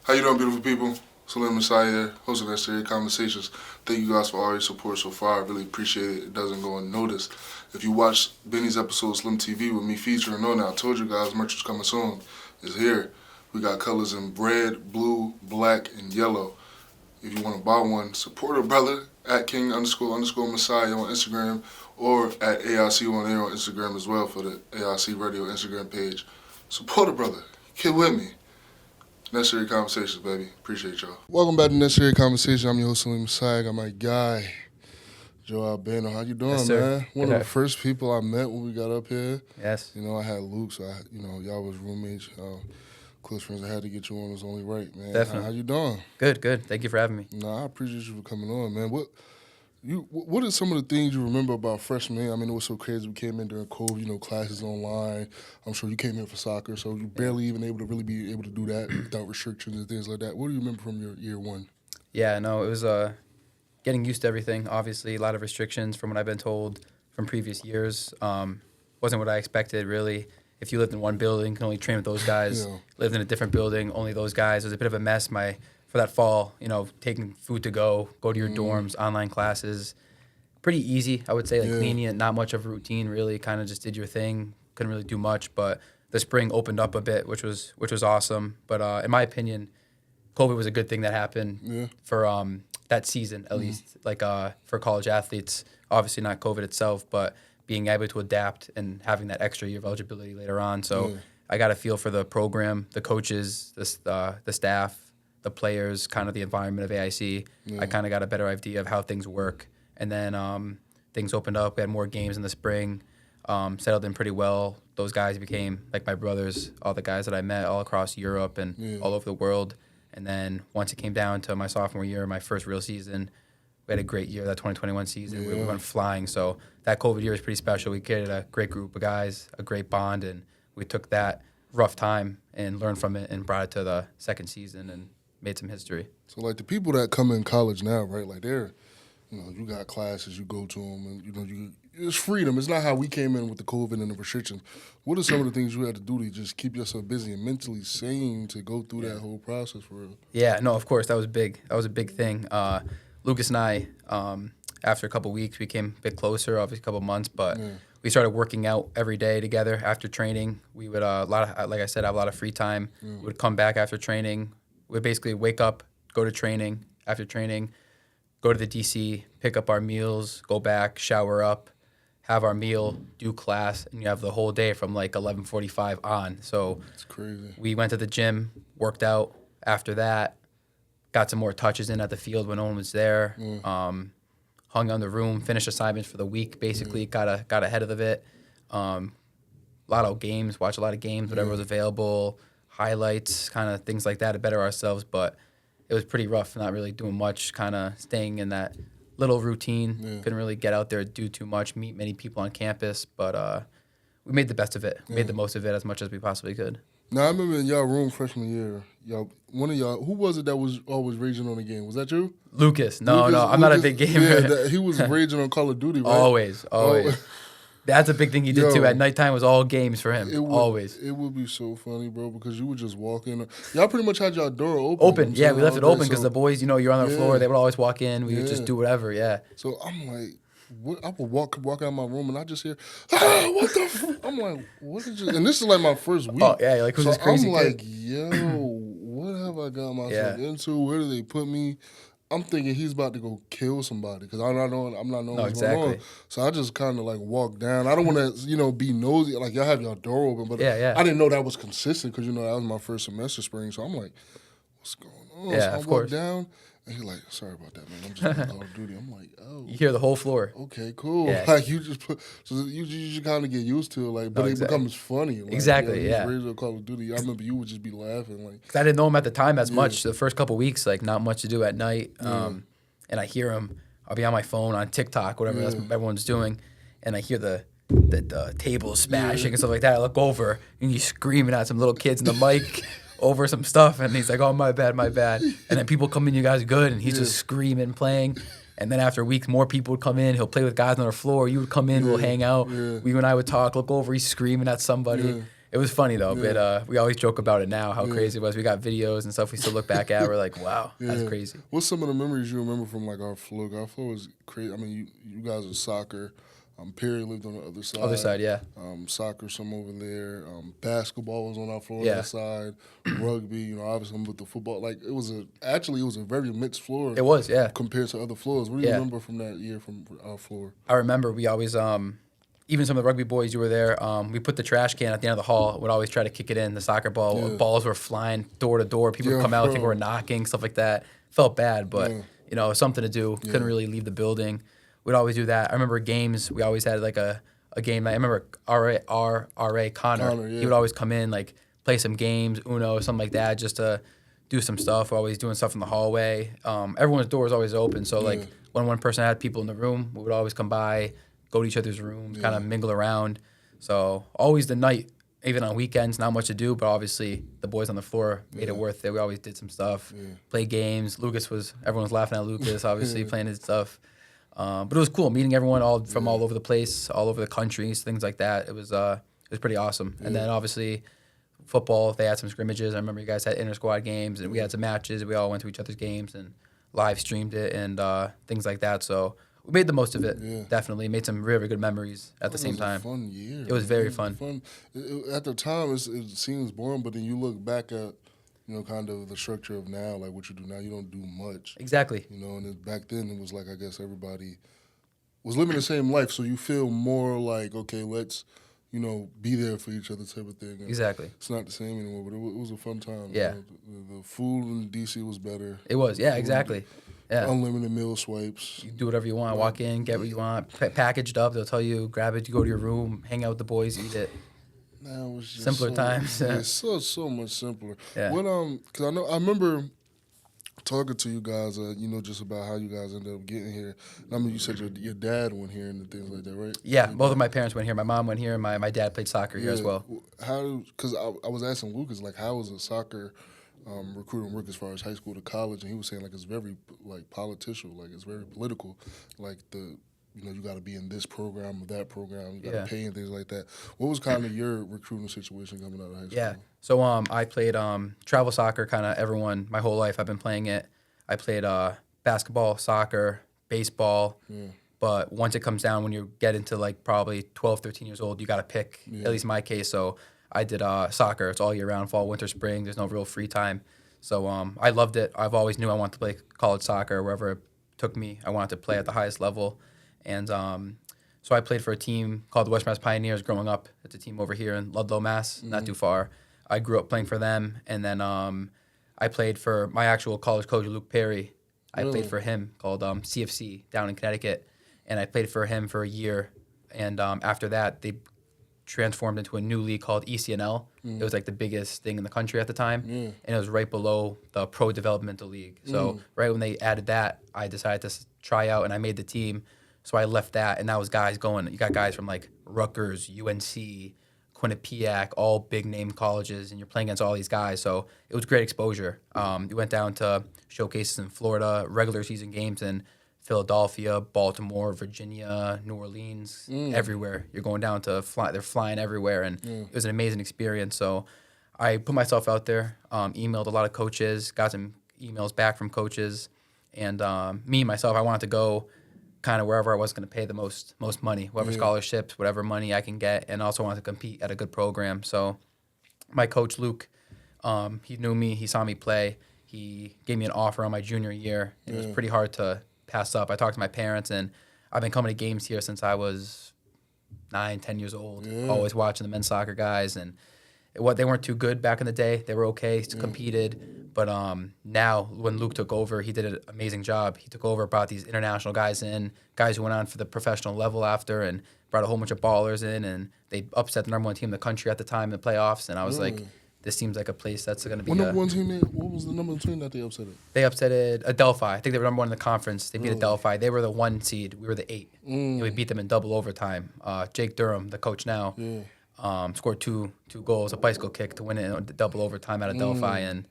How you doing, beautiful people? Saleem Messiah, hosting Necessary Conversations. Thank you guys for all your support so far. I really appreciate it. It doesn't go unnoticed. If you watched Benny's episode Slim TV with me featuring on I told you guys merch is coming soon. It's here. We got colors in red, blue, black, and yellow. If you want to buy one, support a brother at King__Messiah on Instagram or at AIC on air on Instagram as well for the AIC Radio Instagram page. Support a brother. Get with me. Necessary Conversations, baby. Appreciate y'all. Welcome back to Necessary Conversations. I'm your host, Saleem Messiah. I got my guy, Joe Albano. How you doing, yes, man? One of the first people I met when we got up here. Yes. You know, I had Luke, so, y'all was roommates, close friends. I had to get you on. It was only right, man. Definitely. How you doing? Good. Thank you for having me. I appreciate you for coming on, man. What are some of the things you remember about freshman? I mean, it was so crazy. We came in during COVID, classes online. I'm sure you came here for soccer, so you barely even able to really be able to do that without restrictions and things like that. What do you remember from your year one? Yeah, no, it was getting used to everything. Obviously, a lot of restrictions from what I've been told from previous years. Wasn't what I expected, really. If you lived in one building, you can only train with those guys. Yeah. Lived in a different building, only those guys. It was a bit of a mess. For that fall, taking food to go to your dorms, online classes, pretty easy, I would say, lenient, not much of a routine, really, kind of just did your thing, couldn't really do much, but the spring opened up a bit, which was awesome. But in my opinion, COVID was a good thing that happened for that season, at least, for college athletes, obviously not COVID itself, but being able to adapt and having that extra year of eligibility later on. So I got a feel for the program, the coaches, the staff, the players, kind of the environment of AIC. I kind of got a better idea of how things work. And then things opened up. We had more games in the spring, settled in pretty well. Those guys became like my brothers, all the guys that I met all across Europe and all over the world. And then once it came down to my sophomore year, my first real season, we had a great year, that 2021 season. We went flying. So that COVID year was pretty special. We created a great group of guys, a great bond, and we took that rough time and learned from it and brought it to the second season and made some history. So, the people that come in college now, right, they're, you got classes, you go to them, and, it's freedom. It's not how we came in with the COVID and the restrictions. What are some of the things you had to do to just keep yourself busy and mentally sane to go through that whole process for real? Yeah, no, of course. That was big. That was a big thing. Lucas and I, after a couple weeks, we came a bit closer, obviously a couple months, but we started working out every day together after training. We would, like I said, have a lot of free time. We would come back after training. We'd basically wake up, go to training, after training, go to the DC, pick up our meals, go back, shower up, have our meal, do class, and you have the whole day from 11:45 on. So it's crazy. We went to the gym, worked out after that, got some more touches in at the field when no one was there, hung on the room, finished assignments for the week, basically got ahead of it. A lot of games, watched a lot of games, whatever was available, highlights, kind of things like that to better ourselves, but it was pretty rough, not really doing much, kind of staying in that little routine. Couldn't really get out there, do too much, meet many people on campus, but we made the best of it. We made the most of it as much as we possibly could. Now, I remember in y'all room freshman year, one of y'all, who was it that was always raging on the game? Was that you? Lucas. No, I'm not a big gamer. Yeah, he was raging on Call of Duty, right? Always. That's a big thing he did, too. At nighttime was all games for him, always. It would be so funny, bro, because you would just walk in. Y'all pretty much had y'all door open. Yeah, we left it open because the boys, you're on the floor. They would always walk in. We would just do whatever, So I'm like, I would walk out of my room, and I just hear, what the I'm like, what is this? And this is my first week. Oh, yeah, who's this crazy I'm like, kid? yo, what have I got myself into? Where do they put me? I'm thinking he's about to go kill somebody because I'm not knowing what's going on. So I just kind of walk down. I don't want to, be nosy. Y'all have your door open, but I didn't know that was consistent because, that was my first semester spring. So I'm like, what's going on? Yeah, so I of course. walk down. And he's like, sorry about that, man. I'm just on Call of Duty. I'm like, oh. You hear the whole floor. Okay, cool. Yeah. You just you kind of get used to it, but it becomes funny. Exactly, yeah. Raised on Call of Duty. I remember you would just be laughing. Cause I didn't know him at the time as much. The first couple weeks, not much to do at night. And I hear him. I'll be on my phone, on TikTok, whatever everyone's doing, and I hear the table smashing and stuff like that. I look over, and he's screaming at some little kids in the mic. Over some stuff, and he's like, oh, my bad. And then people come in, you guys are good, and he's just screaming, playing. And then after a week, more people would come in. He'll play with guys on the floor. You would come in, we'll hang out. You and I would talk, look over, he's screaming at somebody. It was funny though, Yeah. but we always joke about it now, how Yeah. crazy it was. We got videos and stuff we still look back at. We're like, wow, that's Yeah. crazy. What's some of the memories you remember from like our floor? Our floor was crazy. I mean, you guys are soccer. Perry lived on the other side. Other side, yeah. Soccer, some over there. Basketball was on our floor on Yeah. that side. Rugby, obviously I'm with the football. Like it was a very mixed floor. It was, yeah. Compared to other floors. What do you Yeah. remember from that year from our floor? I remember we always, even some of the rugby boys, you were there, we put the trash can at the end of the hall, would always try to kick it in, the soccer ball. Yeah. Balls were flying door to door. People would come out, people were knocking, stuff like that. Felt bad, but, it was something to do. Couldn't really leave the building. We'd always do that. I remember games, we always had like a game night. I remember R.A. Connor, he would always come in, like play some games, Uno, something like that, just to do some stuff. We're always doing stuff in the hallway. Everyone's door was always open, so like when one person had people in the room, we would always come by, go to each other's rooms, kind of mingle around. So always the night, even on weekends, not much to do, but obviously the boys on the floor made it worth it. We always did some stuff, played games. Everyone was laughing at Lucas, obviously playing his stuff. But it was cool meeting everyone all over the place, all over the countries, things like that. It was pretty awesome. And then obviously football, they had some scrimmages. I remember you guys had inter-squad games, and we had some matches. We all went to each other's games and live streamed it and things like that. So we made the most of it, definitely. Made some really good memories at the same time. It was a fun year. It was very fun. At the time, it seems boring, but then you look back at, kind of the structure of now, like what you do now, you don't do much. Exactly. And back then it was like, I guess everybody was living the same life, so you feel more like, okay, let's, be there for each other type of thing. And exactly. It's not the same anymore, but it was a fun time. Yeah. The food in D.C. was better. It was, yeah, exactly. Yeah. Unlimited meal swipes. You do whatever you want. Walk in, get what you want. Packaged up. They'll tell you, grab it. You go to your room, hang out with the boys, eat it. Now it was just simpler times. Yeah, so much simpler. Yeah. Because I remember talking to you guys, just about how you guys ended up getting here. I mean, you said your dad went here and things like that, right? Yeah, both of my parents went here. My mom went here, and my dad played soccer here as well. Because I was asking Lucas, like, how was a soccer recruiting work as far as high school to college? And he was saying, like, it's very, like, political, like, it's very political. Like, you got to be in this program or that program, you got to pay and things like that. What was kind of your recruiting situation coming out of high school? Yeah. So I played travel soccer kind of my whole life. I've been playing it. I played basketball, soccer, baseball. Yeah. But once it comes down, when you get into like probably 12, 13 years old, you got to pick, at least in my case. So I did soccer. It's all year round, fall, winter, spring. There's no real free time. So I loved it. I've always knew I wanted to play college soccer. Wherever it took me, I wanted to play at the highest level. And so I played for a team called the West Mass Pioneers growing up. It's a team over here in Ludlow, Mass, not too far. I grew up playing for them. And then I played for my actual college coach, Luke Perry. I played for him called CFC down in Connecticut. And I played for him for a year. And after that, they transformed into a new league called ECNL. It was like the biggest thing in the country at the time. And it was right below the Pro Developmental League. So right when they added that, I decided to try out, and I made the team. So I left that, and that was guys going. You got guys from like Rutgers, UNC, Quinnipiac, all big name colleges, and you're playing against all these guys. So it was great exposure. We went down to showcases in Florida, regular season games in Philadelphia, Baltimore, Virginia, New Orleans, everywhere. You're going down to they're flying everywhere, and it was an amazing experience. So I put myself out there, emailed a lot of coaches, got some emails back from coaches, and me myself, I wanted to go kind of wherever I was going to pay the most money, whatever scholarships, whatever money I can get, and also wanted to compete at a good program. So my coach, Luke, he knew me. He saw me play. He gave me an offer on my junior year. It was pretty hard to pass up. I talked to my parents, and I've been coming to games here since I was 9, 10 years old, always watching the men's soccer guys. And they weren't too good back in the day. They were okay, competed. But now, when Luke took over, he did an amazing job. He took over, brought these international guys in, guys who went on for the professional level after, and brought a whole bunch of ballers in, and they upset the number one team in the country at the time in the playoffs. And I was like, this seems like a place that's going to be. What was the number one team that they upset? They upset Adelphi. I think they were number one in the conference. They beat Adelphi. They were the 1 seed. We were the 8. And we beat them in double overtime. Jake Durham, the coach now, scored two goals, a bicycle kick to win it in double overtime at Adelphi. And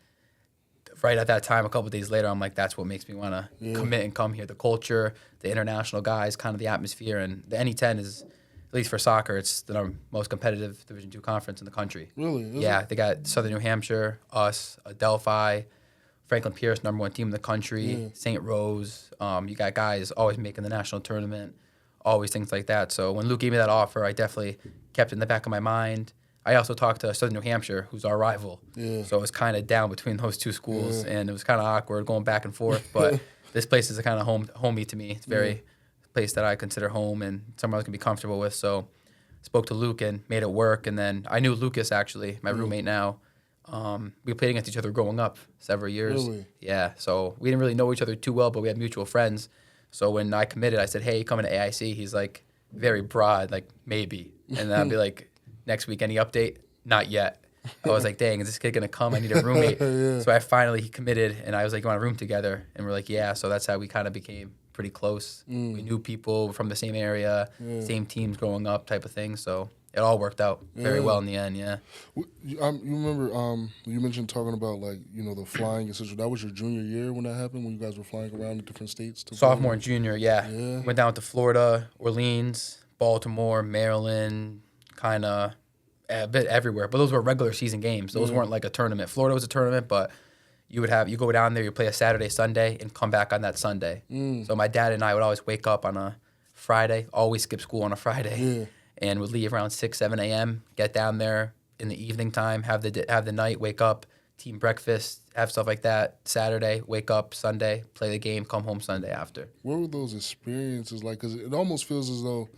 right at that time, a couple of days later, I'm like, that's what makes me want to commit and come here. The culture, the international guys, kind of the atmosphere, and the NE10 is at least for soccer, it's the most competitive Division II conference in the country. Really? Is Yeah, it? they got Southern New Hampshire, us, Delphi, Franklin Pierce, #1 team in the country, St. Rose. You got guys always making the national tournament, always things like that. So when Luke gave me that offer, I definitely kept it in the back of my mind. I also talked to Southern New Hampshire, who's our rival. Yeah. So it was kind of down between those two schools, and it was kind of awkward going back and forth. But this place is kind of homey to me. It's very place that I consider home and somewhere I can be comfortable with. So spoke to Luke and made it work. And then I knew Lucas, actually, my roommate now. We played against each other growing up several years. Really? Yeah, so we didn't really know each other too well, but we had mutual friends. So when I committed, I said, hey, coming to AIC? He's like, very broad, like, maybe. And then I'd be like, next week, any update? Not yet. I was like, dang, is this kid going to come? I need a roommate. So he committed, and I was like, you want a room together? And we're like, yeah. So that's how we kind of became pretty close. We knew people from the same area, same teams growing up type of thing. So it all worked out very well in the end, yeah. You remember you mentioned talking about, like, the flying, etc. That was your junior year when that happened, when you guys were flying around to different states? Sophomore and junior, yeah. Went down to Florida, Orleans, Baltimore, Maryland, kind of a bit everywhere. But those were regular season games. Those weren't like a tournament. Florida was a tournament, but you go down there, you play a Saturday, Sunday, and come back on that Sunday. So my dad and I would always wake up on a Friday, always skip school on a Friday, and would leave around 6, 7 a.m., get down there in the evening time, have the night, wake up, team breakfast, have stuff like that. Saturday, wake up, Sunday, play the game, come home Sunday after. What were those experiences like? Because it almost feels as though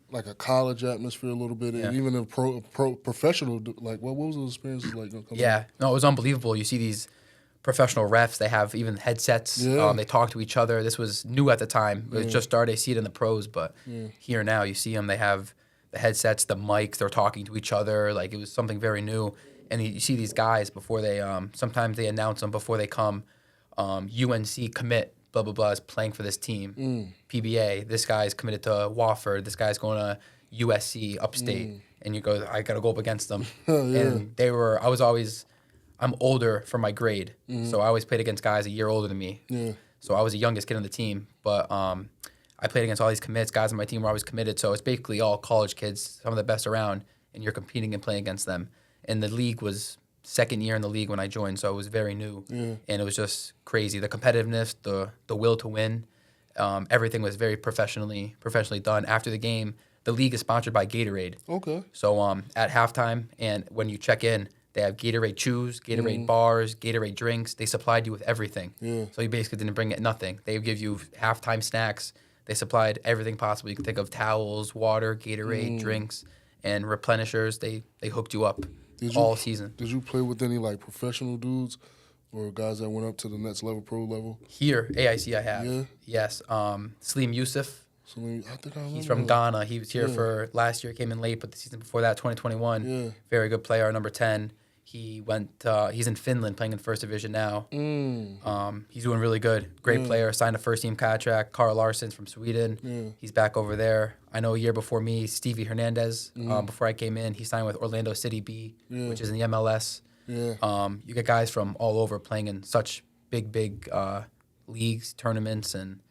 like a college atmosphere a little bit, and even a professional, like, what was those experiences like? Yeah, no, it was unbelievable. You see these professional refs, they have even headsets. They talk to each other. This was new at the time. It was just started. I see it in the pros, but here now you see them. They have the headsets, the mics. They're talking to each other. Like, it was something very new. And you see these guys before they, sometimes they announce them before they come. UNC commit, blah, blah, blah, is playing for this team. PBA, this guy's committed to Wofford. This guy's going to USC, upstate. And you go, I got to go up against them. And I'm older for my grade. So I always played against guys a year older than me. So I was the youngest kid on the team. But I played against all these commits. Guys on my team were always committed. So it's basically all college kids, some of the best around, and you're competing and playing against them. And the league was second year in the league when I joined, so it was very new. And it was just crazy. The competitiveness, the will to win, everything was very professionally done. After the game, the league is sponsored by Gatorade. Okay. So at halftime and when you check in, they have Gatorade chews, Gatorade bars, Gatorade drinks. They supplied you with everything. So you basically didn't bring nothing. They would give you halftime snacks. They supplied everything possible. You can think of towels, water, Gatorade, drinks, and replenishers. They hooked you up all season. Did you play with any, like, professional dudes or guys that went up to the next level, pro level? Here, AIC I have. Yeah? Yes. Saleem Yusuf. Saleem, I think I remember. He's from Ghana. He was here for last year, came in late, but the season before that, 2021, very good player, number 10. He went. He's in Finland playing in first division now. He's doing really good. Great player. Signed a first-team contract. Carl Larsson from Sweden. He's back over there. I know a year before me, Stevie Hernandez. Before I came in, he signed with Orlando City B, which is in the MLS. You get guys from all over playing in such big leagues, tournaments, and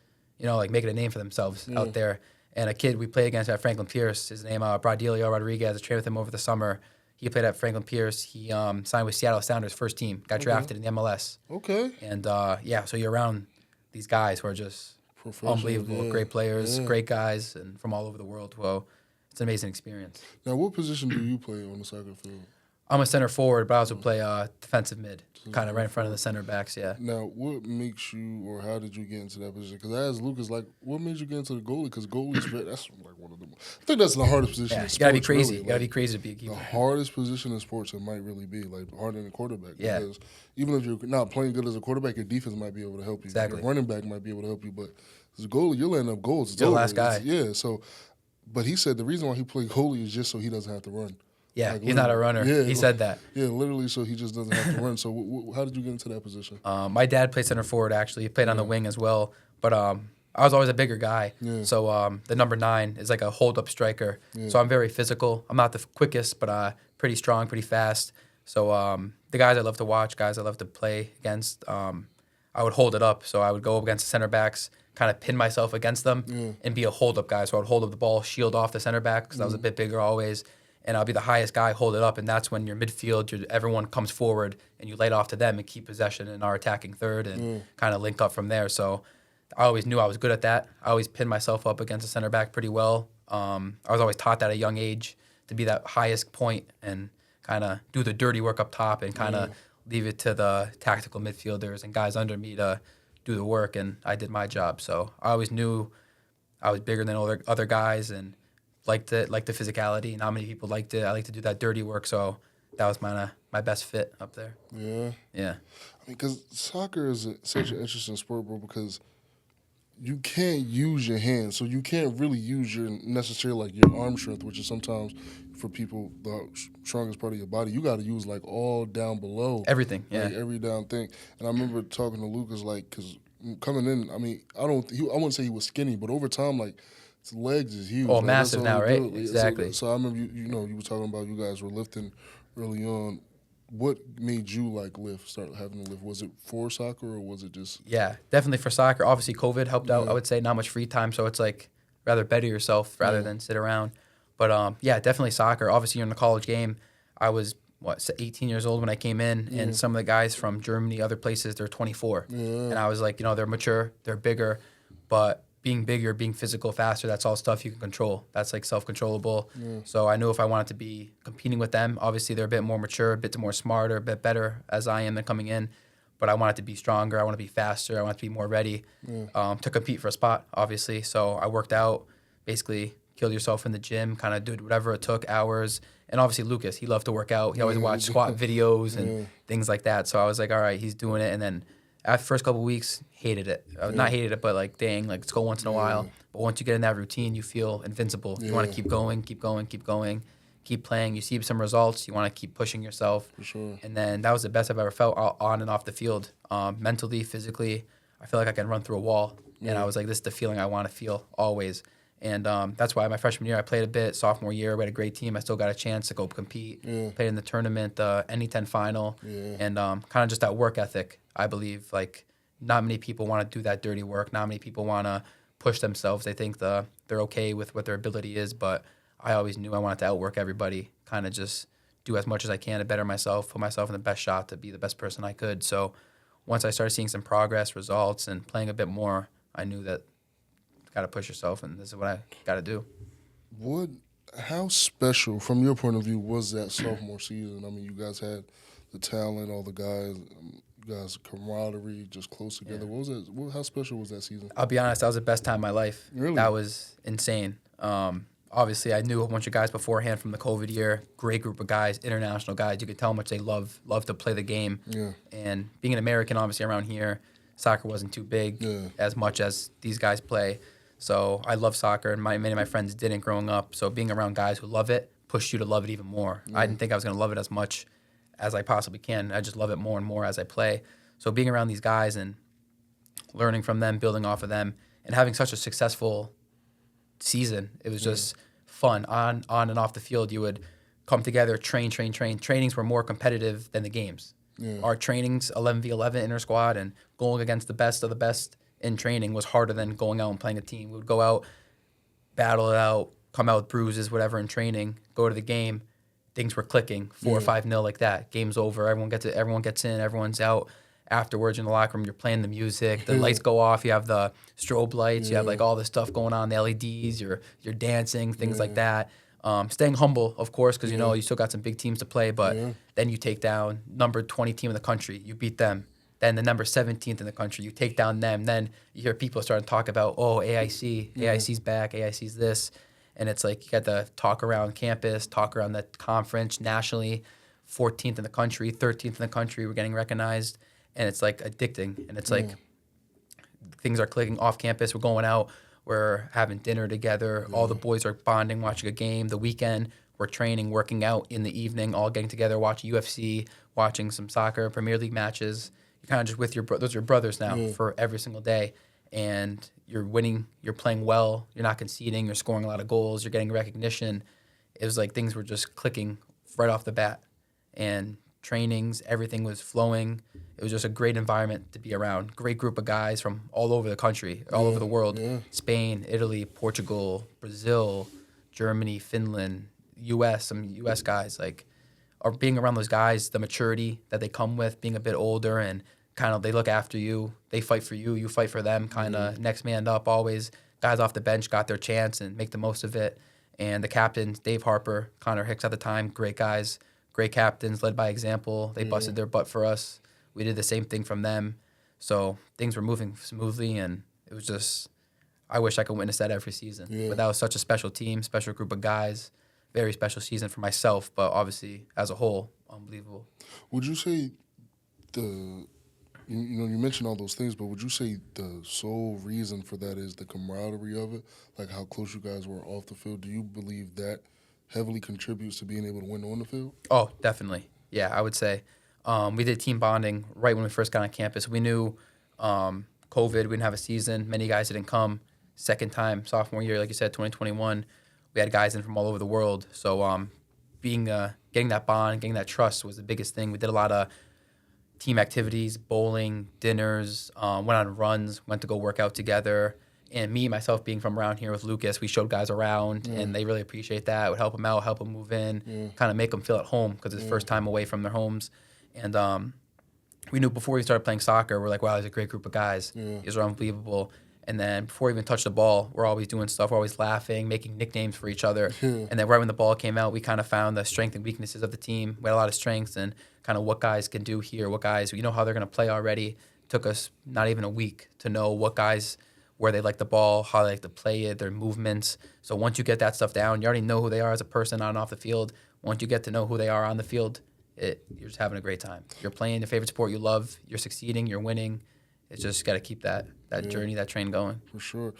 like making a name for themselves out there. And a kid we played against at Franklin Pierce, his name Bradilio Rodriguez. I trained with him over the summer. He played at Franklin Pierce. He signed with Seattle Sounders first team. Got drafted in the MLS. Okay. And so you're around these guys who are just unbelievable, great players, great guys, and from all over the world. Well, it's an amazing experience. Now, what position do you play on the soccer field? I'm a center forward, but I also play defensive mid, kind of right in front of the center backs, yeah. Now, what makes you, or how did you get into that position? Because I asked Lucas, like, what made you get into the goalie? Because goalie's, that's like one of them. I think that's the hardest position in sports. You got to be crazy. Really. You got to be crazy to be a keeper. The hardest position in sports, it might really be, like, harder than a quarterback. Yeah. Because even if you're not playing good as a quarterback, your defense might be able to help you. Exactly. Your running back might be able to help you. But as a goalie, you're laying up goals. You're the last guy. But he said the reason why he played goalie is just so he doesn't have to run. Yeah, like, he's not a runner. Yeah, he said that. Yeah, literally, so he just doesn't have to run. So how did you get into that position? My dad played center forward, actually. He played on the wing as well. But I was always a bigger guy. Yeah. So the number 9 is like a hold-up striker. Yeah. So I'm very physical. I'm not the quickest, but pretty strong, pretty fast. So the guys I love to watch, guys I love to play against, I would hold it up. So I would go up against the center backs, kind of pin myself against them and be a hold-up guy. So I'd hold up the ball, shield off the center back because I was a bit bigger always, and I'll be the highest guy, hold it up, and that's when your midfield, everyone comes forward, and you lay it off to them and keep possession in our attacking third and kind of link up from there. So I always knew I was good at that. I always pinned myself up against the center back pretty well. I was always taught that at a young age to be that highest point and kind of do the dirty work up top and kind of leave it to the tactical midfielders and guys under me to do the work, and I did my job. So I always knew I was bigger than other guys and liked the physicality. Not many people liked it. I like to do that dirty work, so that was my best fit up there. Yeah. Yeah. I mean, because soccer is such an interesting sport, bro, because you can't use your hands, so you can't really use your necessarily like your arm strength, which is sometimes for people the strongest part of your body. You got to use like all down below Everything, yeah, like every down thing. And I remember talking to Lucas like, because coming in, I mean, I wouldn't say he was skinny, but over time, like his legs is huge. Oh, like, massive now, right? Like, Exactly. So I remember you were talking about you guys were lifting early on. What made you like start having to lift? Was it for soccer or was it just? Yeah, definitely for soccer. Obviously, COVID helped out. I would say not much free time, so it's like rather better yourself rather than sit around. But yeah, definitely soccer. Obviously, you're in the college game. I was 18 years old when I came in, and some of the guys from Germany, other places, they're 24, and I was like, they're mature, they're bigger, but being bigger, being physical, faster, that's all stuff you can control. That's like self-controllable. So I knew if I wanted to be competing with them, obviously they're a bit more mature, a bit more smarter, a bit better as I am than coming in. But I wanted to be stronger. I want to be faster. I want to be more ready to compete for a spot, obviously. So I worked out, basically killed yourself in the gym, kind of did whatever it took, hours. And obviously Lucas, he loved to work out. He always watched squat videos and things like that. So I was like, all right, he's doing it. And then after the first couple of weeks, hated it. Not hated it, but like, dang, like, let's go once in a while. But once you get in that routine, you feel invincible. You want to keep going, keep playing. You see some results. You want to keep pushing yourself. For sure. And then that was the best I've ever felt on and off the field. Mentally, physically, I feel like I can run through a wall. And I was like, this is the feeling I want to feel always. And that's why my freshman year I played a bit. Sophomore year, we had a great team. I still got a chance to go compete. Played in the tournament, the NE10 final. And kind of just that work ethic, I believe. Like, not many people want to do that dirty work. Not many people want to push themselves. They think they're okay with what their ability is. But I always knew I wanted to outwork everybody, kind of just do as much as I can to better myself, put myself in the best shot to be the best person I could. So once I started seeing some progress, results, and playing a bit more, I knew that got to push yourself, and this is what I got to do. How special, from your point of view, was that sophomore season? I mean, you guys had the talent, all the guys, you guys' camaraderie, just close together. What was it? How special was that season? I'll be honest, that was the best time of my life. Really? That was insane. Obviously, I knew a bunch of guys beforehand from the COVID year. Great group of guys, international guys. You could tell how much they love to play the game. Yeah. And being an American, obviously, around here, soccer wasn't too big as much as these guys play. So I love soccer, and many of my friends didn't growing up. So being around guys who love it pushed you to love it even more. I didn't think I was going to love it as much as I possibly can. I just love it more and more as I play. So being around these guys and learning from them, building off of them, and having such a successful season, it was just fun. On and off the field, you would come together, train. Trainings were more competitive than the games. Our trainings, 11v11 inter squad, and going against the best of the best in training was harder than going out and playing a team. We would go out, battle it out, come out with bruises, whatever in training, go to the game, things were clicking, 4 or 5-0 like that. Game's over, everyone gets in, everyone's out. Afterwards in the locker room, you're playing the music, the lights go off, you have the strobe lights, you have like all this stuff going on, the LEDs, you're dancing, things like that. Staying humble, of course, because you still got some big teams to play, but then you take down number 20 team in the country, you beat them. Then the number 17th in the country, you take down them. Then you hear people starting to talk about, AIC, AIC's back, AIC's this. And it's like you got the talk around campus, talk around the conference nationally, 14th in the country, 13th in the country, we're getting recognized. And it's like addicting. And it's like things are clicking off campus, we're going out, we're having dinner together, all the boys are bonding, watching a game. The weekend, we're training, working out in the evening, all getting together, watching UFC, watching some soccer, Premier League matches. You're kind of just with those are your brothers now for every single day. And you're winning, you're playing well, you're not conceding, you're scoring a lot of goals, you're getting recognition. It was like things were just clicking right off the bat. And trainings, everything was flowing. It was just a great environment to be around. Great group of guys from all over the country, all over the world. Yeah. Spain, Italy, Portugal, Brazil, Germany, Finland, U.S., some U.S. guys. Like, or being around those guys, the maturity that they come with, being a bit older and kind of they look after you. They fight for you. You fight for them. Kind of next man up always. Guys off the bench got their chance and make the most of it. And the captains, Dave Harper, Connor Hicks at the time, great guys, great captains, led by example. They busted their butt for us. We did the same thing from them. So things were moving smoothly, and it was just, I wish I could witness that every season. Yeah. But that was such a special team, special group of guys, very special season for myself, but obviously as a whole, unbelievable. Would you say you mentioned all those things, but would you say the sole reason for that is the camaraderie of it, like how close you guys were off the field? Do you believe that heavily contributes to being able to win on the field? Oh, definitely. Yeah, I would say. We did team bonding right when we first got on campus. We knew COVID, we didn't have a season. Many guys didn't come. Second time, sophomore year, like you said, 2021, we had guys in from all over the world. So getting that bond, getting that trust was the biggest thing. We did a lot of team activities, bowling, dinners, went on runs, went to go work out together. And me, myself, being from around here with Lucas, we showed guys around, and they really appreciate that. Would help them out, help them move in, kind of make them feel at home because it's the first time away from their homes. And we knew before we started playing soccer, we're like, wow, there's a great group of guys. These are unbelievable. And then before we even touched the ball, we're always doing stuff. We're always laughing, making nicknames for each other. And then right when the ball came out, we kind of found the strengths and weaknesses of the team. We had a lot of strengths and kind of what guys can do here, what guys, you know how they're going to play already. Took us not even a week to know what guys, where they like the ball, how they like to play it, their movements. So once you get that stuff down, you already know who they are as a person on and off the field. Once you get to know who they are on the field, you're just having a great time. You're playing your favorite sport you love. You're succeeding. You're winning. It's just got to keep that journey, that train going. For sure.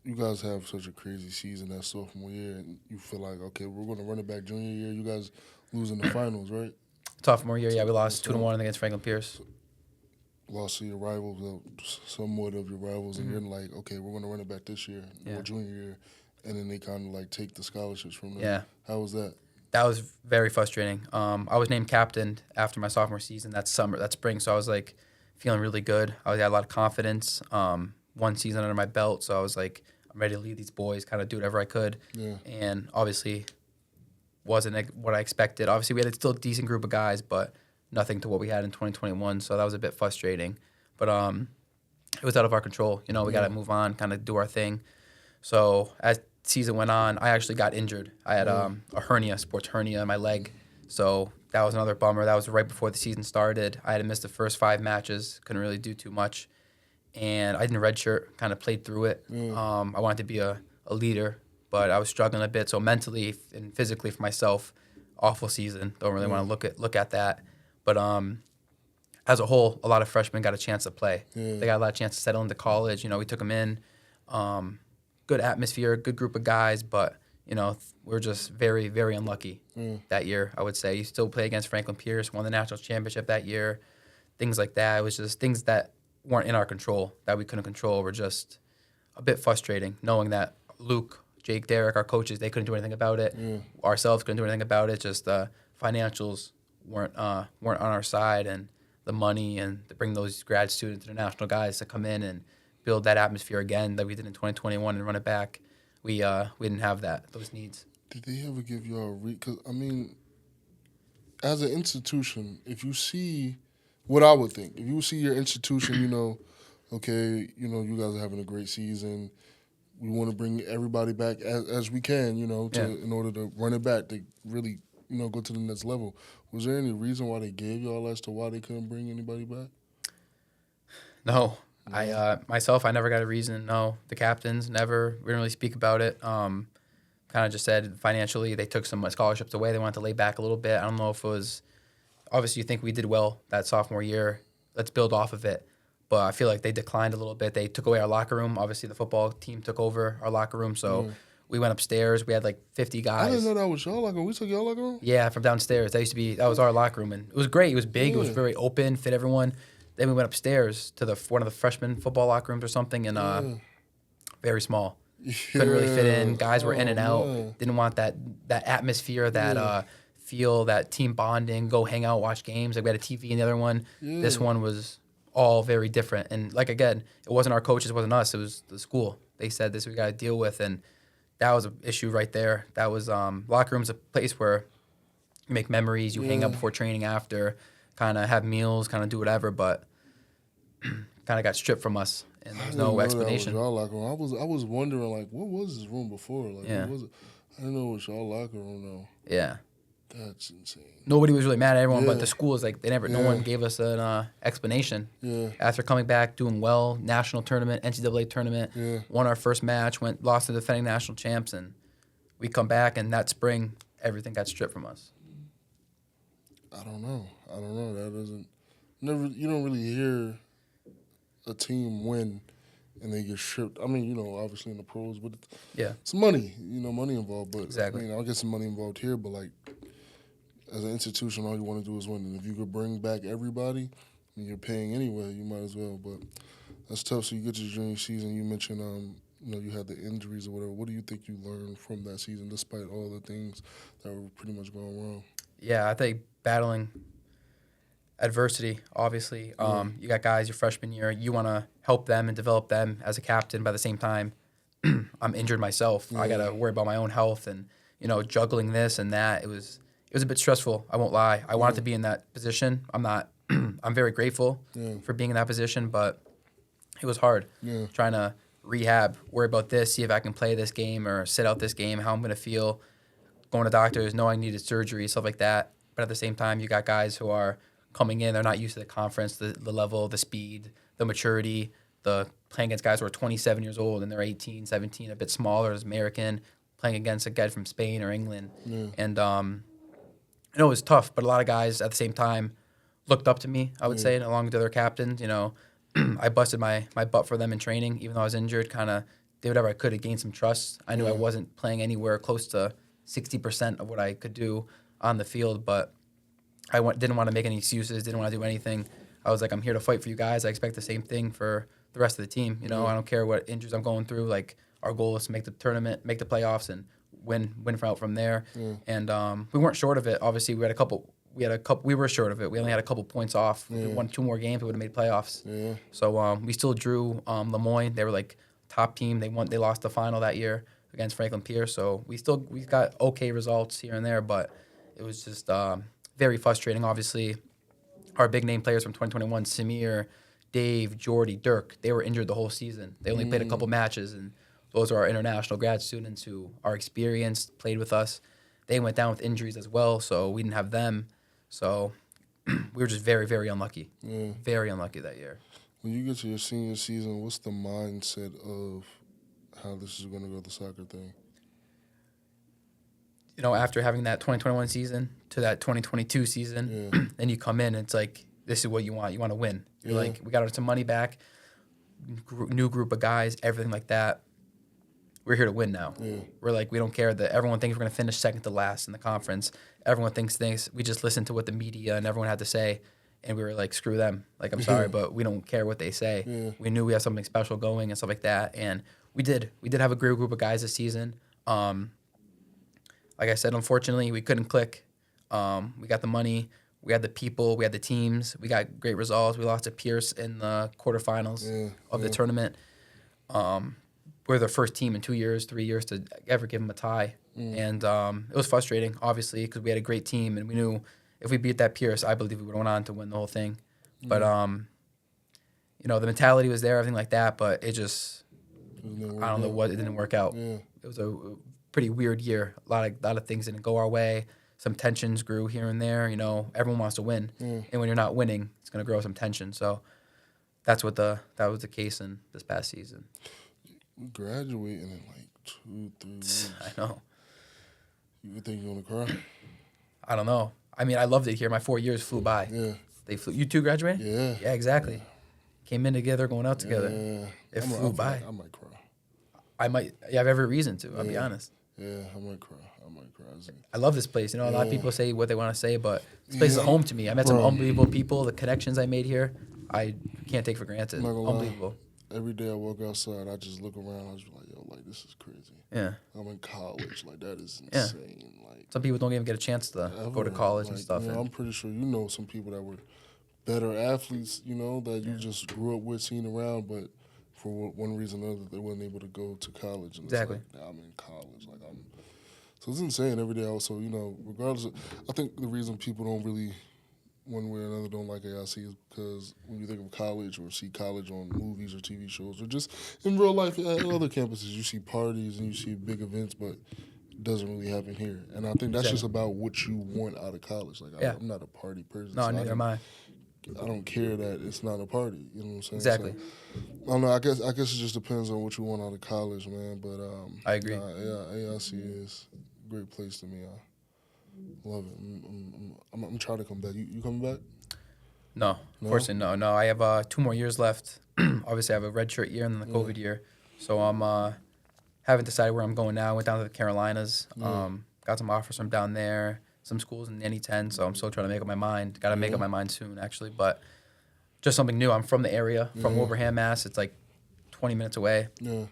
You guys have such a crazy season that sophomore year, and you feel like, okay, we're going to run it back junior year. You guys losing the finals, right? Sophomore year, yeah, we lost 2-1 against Franklin Pierce. Lost to your rivals, somewhat of your rivals, and you're like, okay, we're going to run it back this year, or junior year, and then they kind of like take the scholarships from them. Yeah. How was that? That was very frustrating. I was named captain after my sophomore season that spring, so I was like feeling really good. I had a lot of confidence. One season under my belt, so I was like, I'm ready to lead these boys, kind of do whatever I could. Yeah. And obviously wasn't what I expected. Obviously, we had a still decent group of guys, but nothing to what we had in 2021, so that was a bit frustrating. But it was out of our control. You know, we got to move on, kind of do our thing. So as season went on, I actually got injured. I had a hernia, sports hernia in my leg. So that was another bummer. That was right before the season started. I had to miss the first 5 matches. Couldn't really do too much. And I didn't redshirt, kind of played through it. I wanted to be a leader, but I was struggling a bit. So mentally and physically for myself, awful season. Don't really want to look at that. But as a whole, a lot of freshmen got a chance to play. They got a lot of chance to settle into college. You know, we took them in. Good atmosphere, good group of guys, but, you know, we're just very, very unlucky that year, I would say. You still play against Franklin Pierce, won the national championship that year, things like that. It was just things that weren't in our control, that we couldn't control, were just a bit frustrating, knowing that Luke, Jake, Derek, our coaches, they couldn't do anything about it. Ourselves couldn't do anything about it. Just financials weren't on our side, and the money and to bring those grad students, international guys to come in and build that atmosphere again that we did in 2021 and run it back. We didn't have those needs. Did they ever give you a because I mean, as an institution, if you see what I would think, if you see your institution, you know, okay, you know, you guys are having a great season. We want to bring everybody back as we can, you know, in order to run it back to really, you know, go to the next level. Was there any reason why they gave y'all as to why they couldn't bring anybody back? No. I never got a reason. No, the captains never. We didn't really speak about it. Kind of just said financially they took some scholarships away. They wanted to lay back a little bit. I don't know if it was. Obviously, you think we did well that sophomore year. Let's build off of it. But I feel like they declined a little bit. They took away our locker room. Obviously, the football team took over our locker room. So we went upstairs. We had like 50 guys. I didn't know that was y'all locker room. We took y'all locker room? Yeah, from downstairs. That was our locker room, and it was great. It was big. It was very open, fit everyone. Then we went upstairs to one of the freshman football locker rooms or something, and very small. Couldn't really fit in. Guys were in and out. Didn't want that atmosphere, that feel that team bonding, go hang out, watch games. Like we had a TV in the other one. Yeah. This one was all very different. And like, again, it wasn't our coaches, it wasn't us, it was the school. They said this we got to deal with. And that was an issue right there. That was locker room's a place where you make memories, you hang out before training, after, kind of have meals, kind of do whatever, but kind of got stripped from us. And there was no explanation. Y'all locker room. I was wondering, like, what was this room before? Like, Yeah. what was it? I didn't know what y'all locker room though. Yeah. That's insane. Nobody was really mad at everyone, Yeah. but the school is like, no one gave us an explanation. Yeah. After coming back, doing well, national tournament, NCAA tournament, won our first match, lost to the defending national champs, and we come back, and that spring, everything got stripped from us. I don't know. That doesn't you don't really hear a team win and they get stripped. I mean, obviously in the pros, but it's money. Money involved. But exactly. I mean, I'll get some money involved here, but like as an institution, all you want to do is win. And if you could bring back everybody, and you're paying anyway, you might as well. But that's tough. So you get to your junior season. You mentioned you had the injuries or whatever. What do you think you learned from that season, despite all the things that were pretty much going wrong? Yeah, I think battling adversity, obviously. You got guys your freshman year, you want to help them and develop them as a captain. By the same time, I'm injured myself. I got to worry about my own health and, juggling this and that. It was a bit stressful, I won't lie. I wanted to be in that position. I'm not. I'm very grateful for being in that position, but it was hard trying to rehab, worry about this, see if I can play this game or sit out this game, how I'm going to feel, going to doctors, knowing I needed surgery, stuff like that. But at the same time, you got guys who are coming in, they're not used to the conference, the level, the speed, the maturity, the playing against guys who are 27 years old and they're 18, 17, a bit smaller as American, playing against a guy from Spain or England. And it was tough, but a lot of guys at the same time looked up to me, I would say, and along with the other captains. I busted my butt for them in training, even though I was injured, kind of did whatever I could to gain some trust. I knew I wasn't playing anywhere close to 60% of what I could do on the field, but I didn't want to make any excuses, didn't want to do anything. I was like, I'm here to fight for you guys. I expect the same thing for the rest of the team. I don't care what injuries I'm going through. Like, our goal is to make the tournament, make the playoffs, and win out from there. And we weren't short of it. Obviously, we were short of it. We only had a couple points off. If we won 2 more games, we would have made playoffs. So we still drew Lemoyne. They were like top team. They lost the final that year against Franklin Pierce. So we got okay results here and there, but it was just very frustrating. Obviously, our big name players from 2021, Samir, Dave, Jordy, Dirk, they were injured the whole season. They only played a couple matches, and those are our international grad students who are experienced, played with us. They went down with injuries as well, so we didn't have them. So we were just very, very unlucky. Very unlucky that year. When you get to your senior season, what's the mindset of how this is going to go, the soccer thing? After having that 2021 season to that 2022 season, then you come in and it's like, this is what you want. You want to win. You're like, we got some money back, new group of guys, everything like that. We're here to win now. We're like, we don't care that everyone thinks we're going to finish second to last in the conference. Everyone thinks things. We just listen to what the media and everyone had to say, and we were like, screw them. Like, I'm sorry, but we don't care what they say. We knew we had something special going and stuff like that, and we did. We did have a great group of guys this season. Like I said, unfortunately, we couldn't click. We got the money. We had the people. We had the teams. We got great results. We lost to Pierce in the quarterfinals of the tournament. We're the first team in 2 years, 3 years to ever give them a tie. And it was frustrating, obviously, because we had a great team, and we knew if we beat that Pierce, I believe we would have went on to win the whole thing. But, the mentality was there, everything like that, but it just, I don't know what, it didn't work out. It was a pretty weird year. A lot of things didn't go our way. Some tensions grew here and there. Everyone wants to win, and when you're not winning, it's going to grow some tension. So that was the case in this past season. We graduating in like 2-3 weeks. I know. You think you're gonna cry? I don't know. I mean, I loved it here. My 4 years flew by. They flew. You two graduated? Yeah, exactly. Yeah. Came in together, going out together. It flew by. I might cry. I might. You have every reason to. I'll be honest. Yeah, I might cry. I love this place. A lot of people say what they want to say, but this place is home to me. I met some unbelievable people. The connections I made here, I can't take for granted. Unbelievable. Every day I walk outside, I just look around. I was like, yo, like, this is crazy. Yeah. I'm in college. Like, that is Yeah. insane. Like, Some people don't even get a chance to go to college and stuff. I'm pretty sure you know some people that were better athletes, that you just grew up with, seen around, but for one reason or another, they weren't able to go to college. And Exactly. It's like, I'm in college. So it's insane every day. Also, regardless of, I think the reason people don't really, one way or another, don't like AIC is because when you think of college or see college on movies or TV shows or just in real life at other campuses, you see parties and you see big events, but it doesn't really happen here. And I think that's just about what you want out of college. Like, I'm not a party person. No, neither am I. I don't care that it's not a party. You know what I'm saying? Exactly. So, I don't know. I guess it just depends on what you want out of college, man. But I agree. AIC is a great place to me. I love it. I'm trying to come back. You coming back? No, unfortunately, no. I have 2 more years left. Obviously, I have a redshirt year and then the COVID year. So I'm haven't decided where I'm going now. I went down to the Carolinas. Got some offers from down there. Some schools in the NE10, so I'm still trying to make up my mind. Got to make up my mind soon, actually. But just something new. I'm from the area, from Wilbraham, Mass. It's like 20 minutes away. Yeah.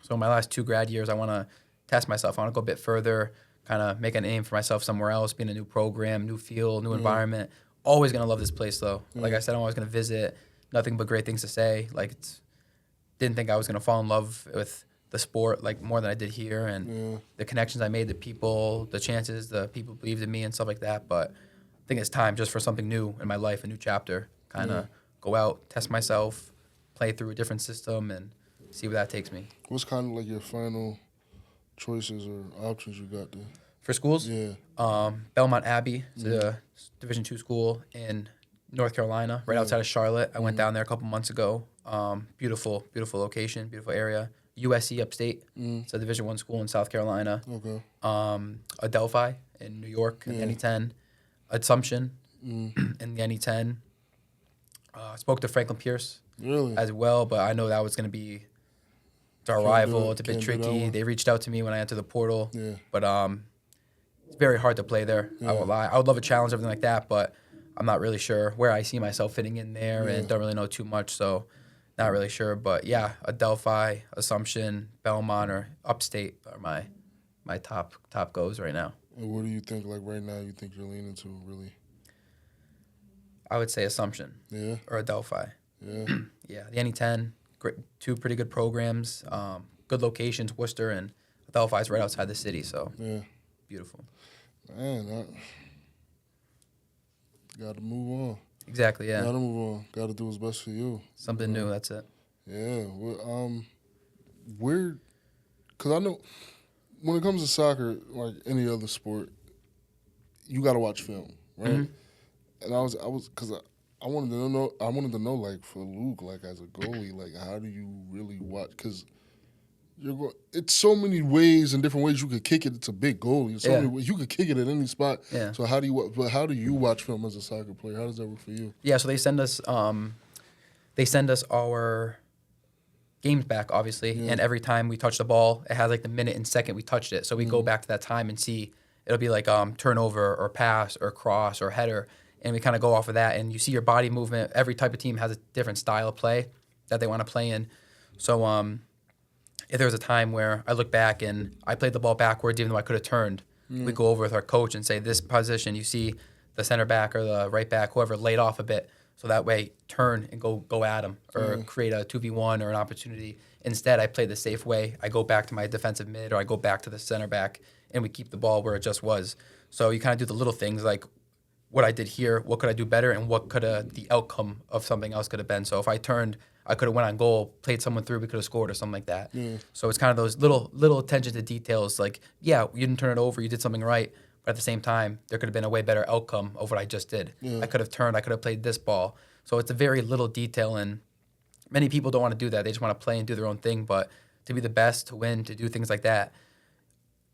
So my last 2 grad years, I want to test myself. I want to go a bit further, kind of make a name for myself somewhere else, be in a new program, new field, new environment. Always going to love this place, though. Like I said, I'm always going to visit. Nothing but great things to say. Like, didn't think I was going to fall in love with the sport like more than I did here, and the connections I made, the people, the chances, the people believed in me and stuff like that. But I think it's time just for something new in my life, a new chapter. Kind of go out, test myself, play through a different system, and see where that takes me. What's kind of like your final choices or options you got there? For schools? Yeah. Belmont Abbey. It's a Division II school in North Carolina, right outside of Charlotte. I went down there a couple months ago. Beautiful, beautiful location, beautiful area. USC upstate. It's a Division I school in South Carolina. Okay. Adelphi in New York in the NE10. Assumption in the NE10. Spoke to Franklin Pierce as well, but I know that was going to be our rival. It's a bit tricky. They reached out to me when I entered the portal, but it's very hard to play there. I won't lie. I would love a challenge, everything like that, but I'm not really sure where I see myself fitting in there and don't really know too much, so not really sure. But yeah, Adelphi, Assumption, Belmont, or Upstate are my top goes right now. And what do you think, like right now, you think you're leaning to, really? I would say Assumption or Adelphi. Yeah. Yeah, the NE10, great, 2 pretty good programs, good locations, Worcester, and Adelphi is right outside the city, so beautiful. Man, got to move on. Exactly, yeah. Got to move on. Got to do what's best for you. Something new, that's it. Yeah. Because I know when it comes to soccer, like any other sport, you got to watch film, right? Mm-hmm. And I wanted to know, like, for Luke, like, as a goalie, like, how do you really watch? Because it's so many ways and different ways you could kick it. It's a big goalie. It's so many ways. You could kick it at any spot. Yeah. So how do you watch film as a soccer player? How does that work for you? Yeah, so they send us our games back, obviously, and every time we touch the ball, it has like the minute and second we touched it. So we go back to that time and see. It'll be like turnover or pass or cross or header, and we kind of go off of that. And you see your body movement. Every type of team has a different style of play that they want to play in. So if there was a time where I look back and I played the ball backwards, even though I could have turned, we go over with our coach and say, this position, you see the center back or the right back, whoever, laid off a bit. So that way, turn and go at them or create a 2v1 or an opportunity. Instead, I play the safe way. I go back to my defensive mid or I go back to the center back, and we keep the ball where it just was. So you kind of do the little things like what I did here, what could I do better, and what could the outcome of something else could have been. So if I turned, I could have went on goal, played someone through, we could have scored or something like that. So it's kind of those little attention to details. Like, yeah, you didn't turn it over, you did something right, but at the same time, there could have been a way better outcome of what I just did. I could have turned, I could have played this ball. So it's a very little detail, and many people don't want to do that. They just want to play and do their own thing. But to be the best, to win, to do things like that,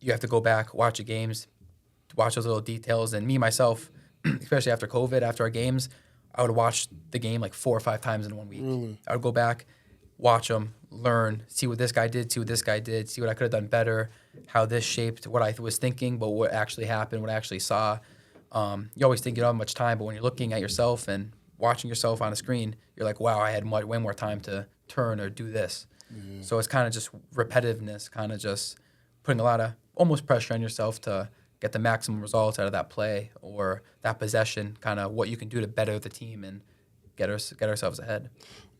you have to go back, watch the games, watch those little details. And me, myself, especially after COVID, after our games, I would watch the game like 4 or 5 times in 1 week. Really? I would go back, watch them, learn, see what this guy did, see what this guy did, see what I could have done better, how this shaped what I was thinking, but what actually happened, what I actually saw. You always think you don't have much time, but when you're looking at yourself and watching yourself on a screen, you're like, wow, I had way more time to turn or do this. Yeah. So it's kind of just repetitiveness, kind of just putting a lot of almost pressure on yourself to get the maximum results out of that play or that possession, kind of what you can do to better the team and get ourselves ahead.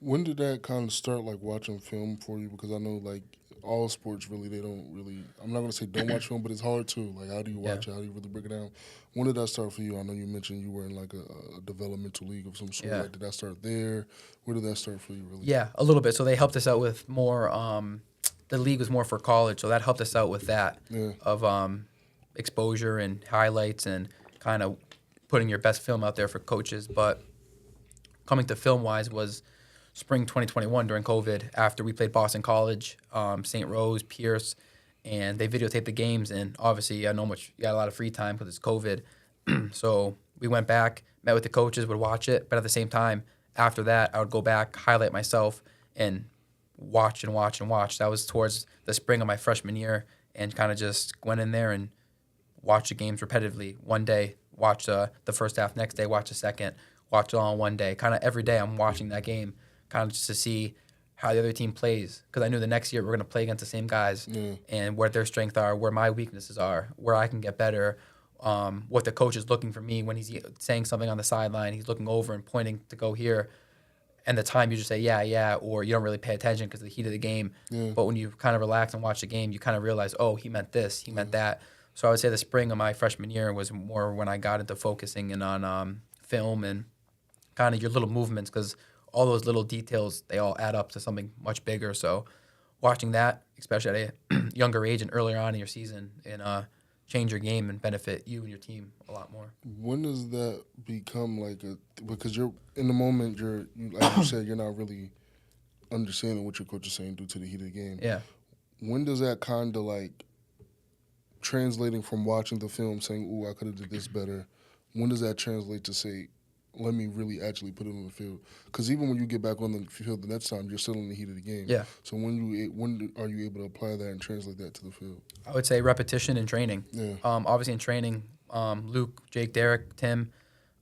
When did that kind of start, like, watching film for you? Because I know, like, all sports really, they don't really, I'm not going to say don't watch film, but it's hard to. Like, how do you watch it? How do you really break it down? When did that start for you? I know you mentioned you were in, like, a developmental league of some sort. Yeah. Like, did that start there? Where did that start for you, really? Yeah, a little bit. So they helped us out with more, the league was more for college, so that helped us out with that of exposure and highlights and kind of putting your best film out there for coaches. But coming to film-wise was spring 2021 during COVID after we played Boston College, St. Rose, Pierce, and they videotaped the games. And obviously, I know you got a lot of free time because it's COVID. So we went back, met with the coaches, would watch it. But at the same time, after that, I would go back, highlight myself, and watch and watch and watch. That was towards the spring of my freshman year and kind of just went in there and watched the games repetitively. One day, watch the first half. Next day, watch the second. Watch it all in one day. Kind of every day I'm watching that game, kind of just to see how the other team plays. Because I knew the next year we're going to play against the same guys and where their strengths are, where my weaknesses are, where I can get better, what the coach is looking for me when he's saying something on the sideline. He's looking over and pointing to go here. And the time you just say, yeah, or you don't really pay attention because of the heat of the game. Yeah. But when you kind of relax and watch the game, you kind of realize, oh, he meant this, he meant that. So I would say the spring of my freshman year was more when I got into focusing in on film and kind of your little movements, because all those little details, they all add up to something much bigger. So watching that, especially at a younger age and earlier on in your season, and change your game and benefit you and your team a lot more. When does that become like because you're in the moment, like you said, you're not really understanding what your coach is saying due to the heat of the game. Yeah. When does that kind of like translating from watching the film saying, ooh, I could have did this better, when does that translate to say, let me really actually put it on the field? Because even when you get back on the field the next time, you're still in the heat of the game. Yeah. So when are you able to apply that and translate that to the field? I would say repetition and training. Yeah. Obviously in training, Luke, Jake, Derek, Tim,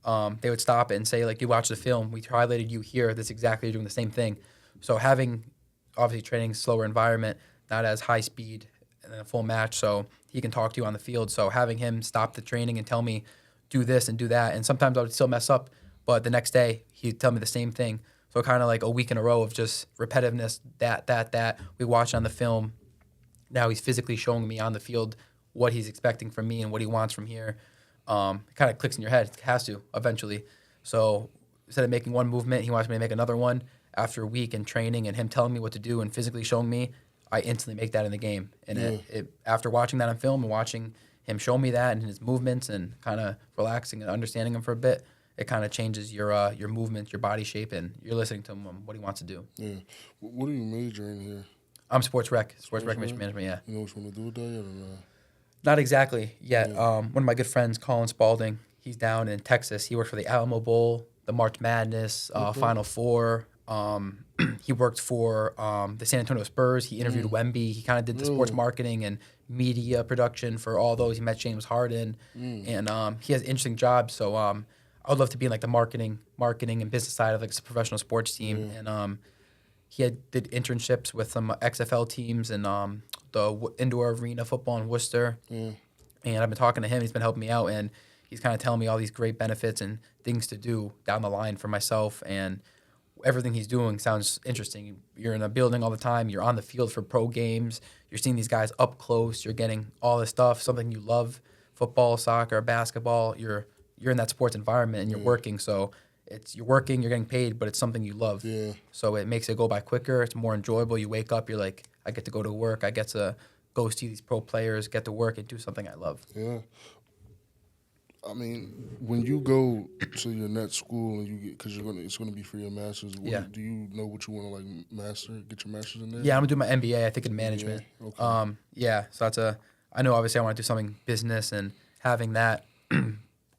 they would stop it and say, like, you watch the film, we highlighted you here, that's exactly, you're doing the same thing. So having, obviously training, slower environment, not as high speed and a full match, so he can talk to you on the field. So having him stop the training and tell me, do this and do that, and sometimes I would still mess up, but the next day, he'd tell me the same thing. So kind of like a week in a row of just repetitiveness, that. We watch on the film. Now he's physically showing me on the field what he's expecting from me and what he wants from here. It kind of clicks in your head. It has to eventually. So instead of making one movement, he wants me to make another one. After a week in training and him telling me what to do and physically showing me, I instantly make that in the game. And after watching that on film and watching him show me that and his movements and kind of relaxing and understanding him for a bit, it kind of changes your movements, your body shape, and you're listening to him what he wants to do. Yeah. What are you majoring here? I'm sports recreation management, yeah. You know what you want to do with that yet or not? Not exactly yet. Yeah. One of my good friends, Colin Spalding, he's down in Texas. He worked for the Alamo Bowl, the March Madness, Final Four. He worked for the San Antonio Spurs. He interviewed Wemby. He kind of did the sports marketing and media production for all those. He met James Harden, and he has interesting jobs. So I would love to be in like the marketing and business side of like a professional sports team. And he did internships with some XFL teams and the indoor arena football in Worcester. And I've been talking to him. He's been helping me out, and he's kind of telling me all these great benefits and things to do down the line for myself. And everything he's doing sounds interesting. You're in a building all the time. You're on the field for pro games. You're seeing these guys up close. You're getting all this stuff, something you love, football, soccer, basketball. You're in that sports environment and you're working. So you're working, you're getting paid, but it's something you love. Yeah. So it makes it go by quicker. It's more enjoyable. You wake up, you're like, I get to go to work. I get to go see these pro players, get to work and do something I love. Yeah. I mean, when you go to your next school and you get, because it's gonna be for your master's. Do you know what you want to like get your master's in there? Yeah, I'm gonna do my MBA. I think in management. Yeah. Okay. So I know obviously I want to do something business and having that,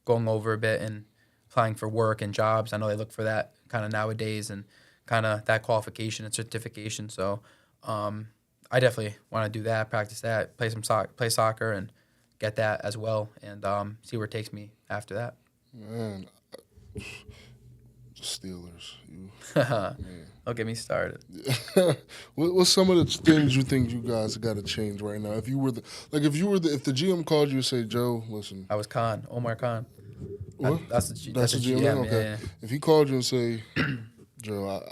going over a bit and applying for work and jobs. I know they look for that kind of nowadays and kind of that qualification and certification. So I definitely want to do that, practice that, play soccer and get that as well, and see where it takes me after that. Man, Steelers. Don't get me started. What's some of the things you think you guys got to change right now? If the GM called you and say, Joe, listen. I was Omar Khan. What? That's the GM. Okay. Yeah. If he called you and say, Joe,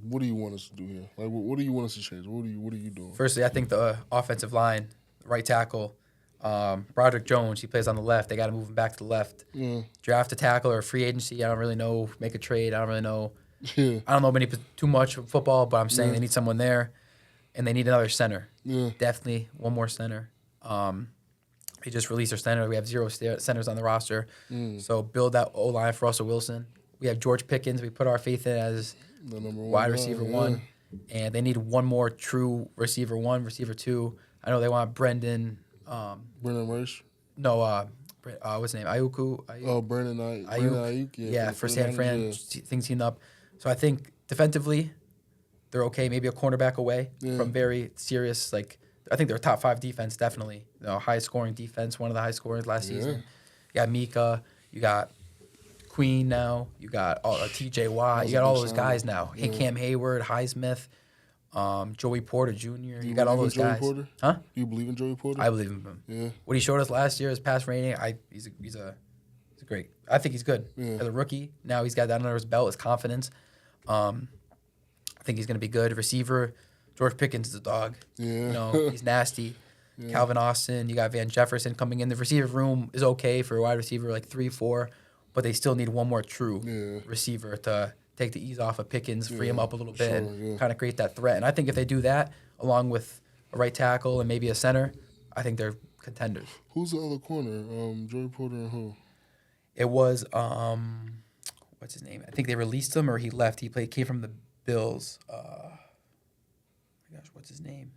what do you want us to do here? Like, what do you want us to change? What are you doing? Firstly, I think the offensive line, right tackle, Broderick Jones, he plays on the left. They got to move him back to the left. Yeah. Draft a tackle or free agency. I don't really know. Make a trade. I don't really know. Yeah. I don't know too much of football, but I'm saying they need someone there, and they need another center. Yeah. Definitely one more center. They just released their center. We have 0 centers on the roster. So build that O-line for Russell Wilson. We have George Pickens. We put our faith in as The number one wide guy, receiver yeah. 1. And they need one more true receiver 1, receiver 2. I know they want Brendan. Brendan Rice? No, what's his name? Ayuku. Oh, Brendan Ayuk. Yeah, for San Fran. Things heating up. So I think defensively, they're okay. Maybe a cornerback away from very serious, I think they're a top 5 defense, definitely. High scoring defense, one of the high scorers last season. You got Mika. You got Queen now. You got TJ Watt. You got all those guys now. Yeah. Cam Hayward, Highsmith, Joey Porter Jr. You got all those Joey guys. Porter? Huh? Do you believe in Joey Porter? I believe in him. Yeah. What he showed us last year, his pass rating, he's great. I think he's good. Yeah. As a rookie, now he's got that under his belt, his confidence. I think he's going to be good. Receiver, George Pickens is a dog. Yeah. He's nasty. Yeah. Calvin Austin, you got Van Jefferson coming in. The receiver room is okay for a wide receiver, like 3, 4, but they still need one more true receiver to take the ease off of Pickens, free him up a little bit, and kind of create that threat. And I think if they do that, along with a right tackle and maybe a center, I think they're contenders. Who's the other corner? Joey Porter and who? It was what's his name? I think they released him or he left. Came from the Bills. My gosh, what's his name?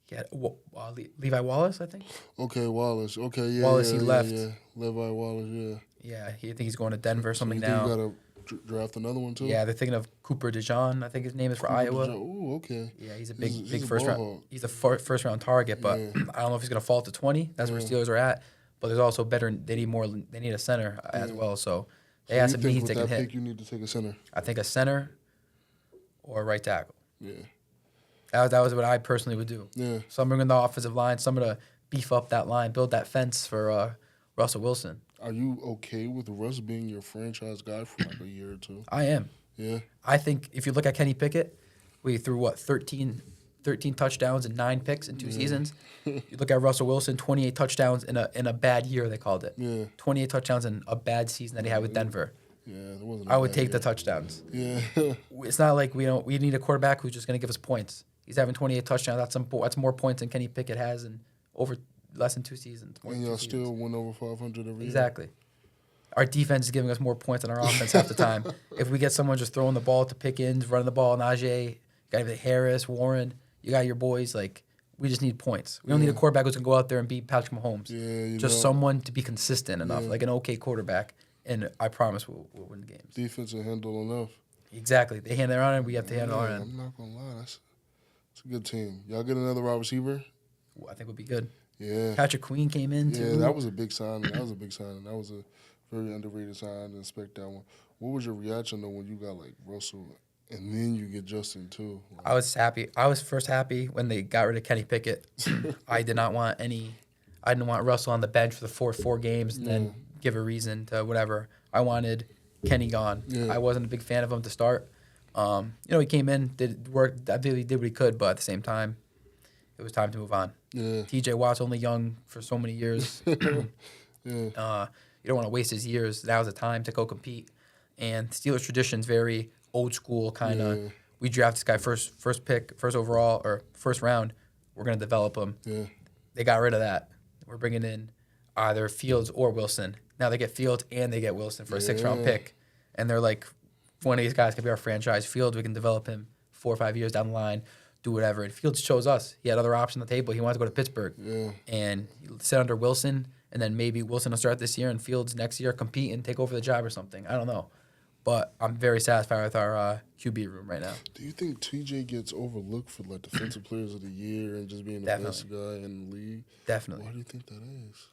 Yeah, Levi Wallace, I think. Okay, Wallace. Okay, yeah. Wallace, he left. Yeah. Levi Wallace, yeah. Yeah, I think he's going to Denver or something so now. You got to draft another one too? Yeah, they're thinking of Cooper DeJean. I think his name is for Iowa. Oh, okay. Yeah, he's a big first round. He's a first round target, but I don't know if he's going to fall to 20. That's where Steelers are at. But there's also better. They need a center as well. So they have some needs they can hit. Pick, you need to take a center. I think a center or a right tackle. Yeah. That was what I personally would do. Yeah. Some bring in the offensive line. Some to beef up that line, build that fence for Russell Wilson. Are you okay with Russ being your franchise guy for like a year or two? I am. Yeah. I think if you look at Kenny Pickett, we threw 13 touchdowns and 9 picks in 2 seasons. You look at Russell Wilson, 28 touchdowns in a bad year, they called it. Yeah. 28 touchdowns in a bad season that he had with Denver. Yeah, it wasn't. I would take the touchdowns. Yeah. It's not like we need a quarterback who's just going to give us points. He's having 28 touchdowns. That's more points than Kenny Pickett has in over less than 2 seasons. And y'all still win over 500 every year. Exactly. Our defense is giving us more points than our offense half the time. If we get someone just throwing the ball to Pickens, running the ball, Najee, got Harris, Warren, you got your boys. We just need points. We don't need a quarterback who's going to go out there and beat Patrick Mahomes. Yeah, just someone to be consistent enough, like an okay quarterback. And I promise we'll win games. Defense will handle enough. Exactly. They hand their own end, we have to handle our end. I'm not going to lie. It's a good team. Y'all get another wide receiver? I think we'll be good. Yeah. Patrick Queen came in, too. Yeah, that was a big signing. That was a very underrated sign. I didn't expect that one. What was your reaction, though, when you got, Russell and then you get Justin, too? I was happy. I was first happy when they got rid of Kenny Pickett. I didn't want Russell on the bench for the 4 games and then give a reason to whatever. I wanted Kenny gone. Yeah. I wasn't a big fan of him to start. He came in, did work. I really did what he could, but at the same time, it was time to move on. Yeah. TJ Watt's only young for so many years. You don't want to waste his years. Now's the time to go compete. And Steelers tradition's very old school kind of. Yeah. We draft this guy first pick, first overall, or first round. We're going to develop him. Yeah. They got rid of that. We're bringing in either Fields or Wilson. Now they get Fields and they get Wilson for a 6th-round pick. And they're like, one of these guys could be our franchise. Fields, we can develop him 4 or 5 years down the line, do whatever. And Fields chose us. He had other options on the table. He wanted to go to Pittsburgh. Yeah. And he sat under Wilson, and then maybe Wilson will start this year and Fields next year compete and take over the job or something. I don't know. But I'm very satisfied with our QB room right now. Do you think TJ gets overlooked for Defensive Players of the Year and just being the best guy in the league? Definitely. Why do you think that is?